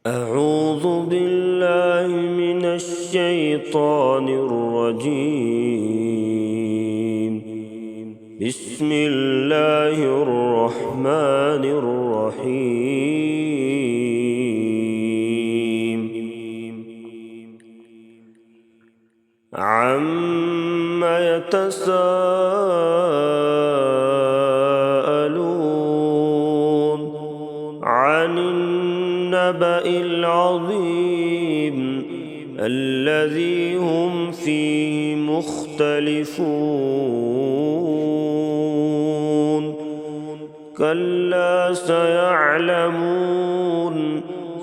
أعوذ بالله من الشيطان الرجيم. بسم الله الرحمن الرحيم. عم يتساءلون عن النبأ العظيم الذي هم فيه مختلفون. كلا سيعلمون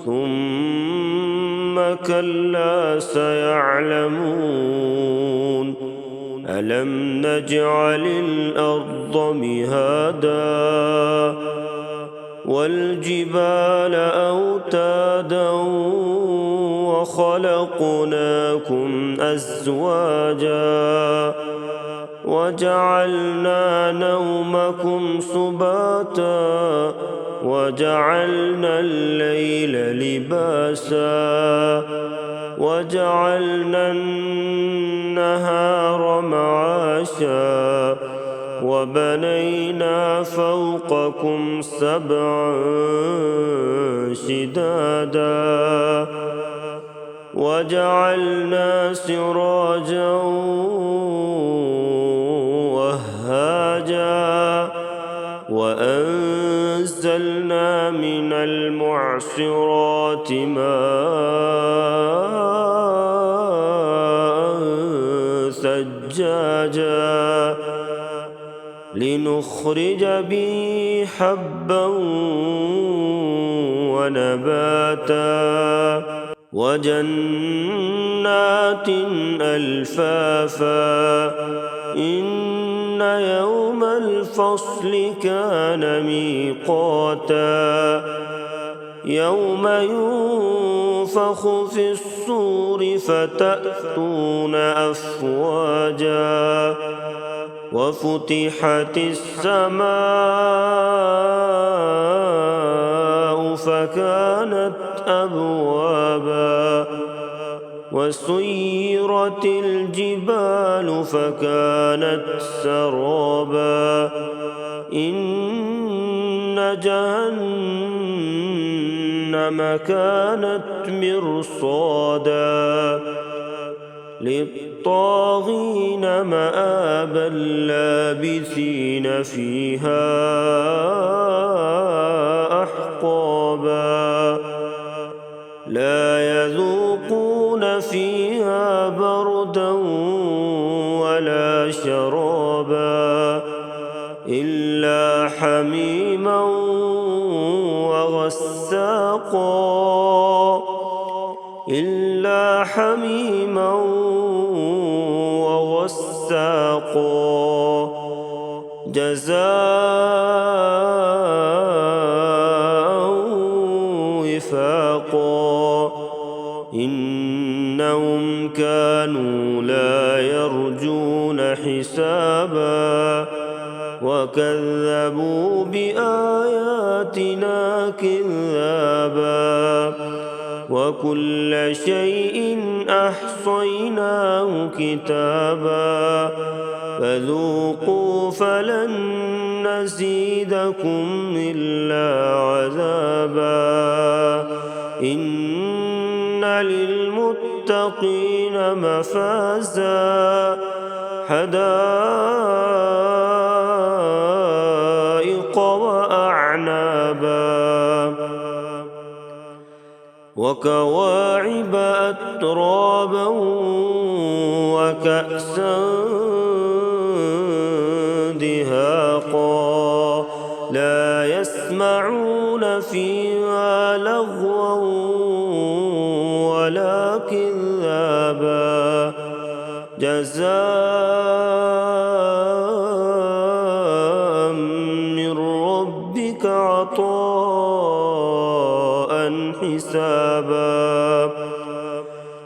ثم كلا سيعلمون. ألم نجعل الأرض مهادا والجبال أوتادا وخلقناكم أزواجا وجعلنا نومكم سباتا وجعلنا الليل لباسا وجعلنا النهار معاشا وبنينا فوقكم سبعا شدادا وجعلنا سراجا وهاجا وأنزلنا من المعصرات ماء ثجاجا لنخرج به حبا ونباتا وجنات ألفافا. إن يوم الفصل كان ميقاتا يوم ينفخ في الصور فتأتون أفواجا وفتحت السماء فكانت أبوابا وسيرت الجبال فكانت سرابا. إن جهنم كانت مرصادا للطاغين مآبا لابثين فيها أحقابا لا يذوقون فيها بردا ولا شرابا إلا حميما وغساقا جزاء وفاقا. إنهم كانوا لا يرجون حسابا وكذبوا بآياتنا كذابا وكل شيء أحصيناه كتابا فذوقوا فلن نزيدكم إلا عذابا. إن للمتقين مفازا حدائق وأعنابا وكواعب أترابا وكأسا دهاقا لا يسمعون فيها لغوا ولا كذابا جزاء من ربك عطاء حسابا.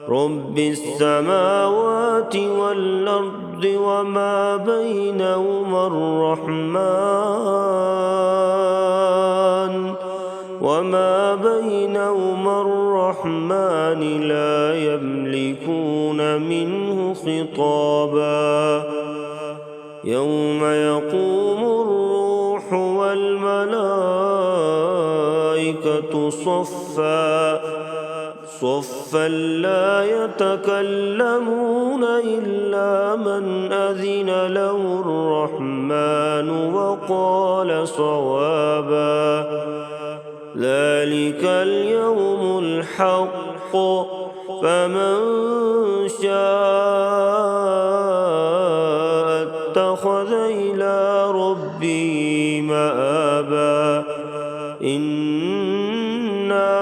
رب السماوات والأرض وما بينهما الرحمن الرحمن لا يملكون منه خطابا يوم يقوم الروح والملائكة صفا لا يتكلمون إلا من أذن له الرحمن وقال صوابا ذلك اليوم الحق فمن شاء اتخذ إلى ربه مآبا إنا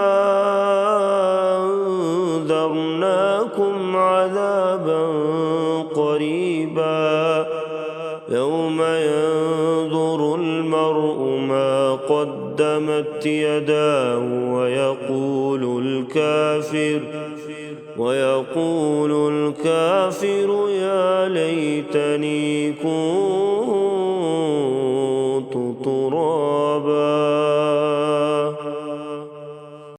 أنذرناكم عذابا قريبا يوم ينظر المرء ما قدمت يداه ويقول الكافر يا ليتني كنت ترابا.